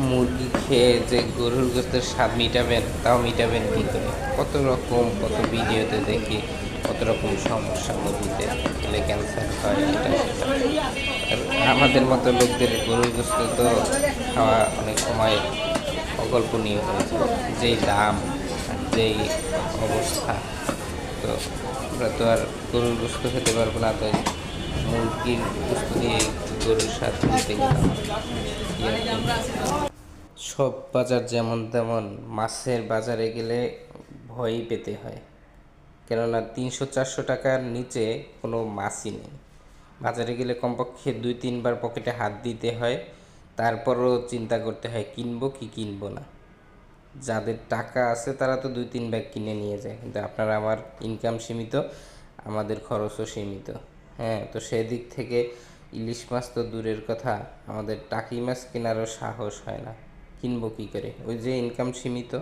মুরগি খেয়ে যে গরুর গোস্তের স্বাদ মিটাবেন, তাও মিটাবেন কী করে? কত রকম কত ভিডিওতে দেখি কত রকম সমস্যা মুরগিতে, খেলে ক্যান্সার হয়, এটা সেটা। আর আমাদের মতো লোকদের গরুর গোস্ত তো খাওয়া অনেক সময় অকল্পনীয় হয়ে যায়, যেই দাম আর যেই অবস্থা। তো আমরা তো আর গরুর গোস্ত খেতে পারবো না, তো মুরগির গোস্ত দিয়ে গরুর স্বাদ নিতে গেলাম কি আর করব। সব বাজার যেমন তেমন, মাছের বাজারে গেলে ভয়ই পেতে হয়, কেননা 300-400 টাকার নিচে কোনো মাছই নেই। বাজারে গেলে কমপক্ষে 2-3 বার পকেটে হাত দিতে হয়, তারপরও চিন্তা করতে হয় কিনবো কি কিনবো না। যাদের টাকা আছে তারা তো 2-3 ব্যাগ কিনে নিয়ে যায়, কিন্তু আপনার আমার ইনকাম সীমিত, আমাদের খরচও সীমিত। হ্যাঁ, তো সেদিক থেকে ইলিশ মাছ তো দূরের কথা, আমাদের টাকি মাছ কেনারও সাহস হয় না। কিনবো কী করে, ওই যে ইনকাম সীমিত।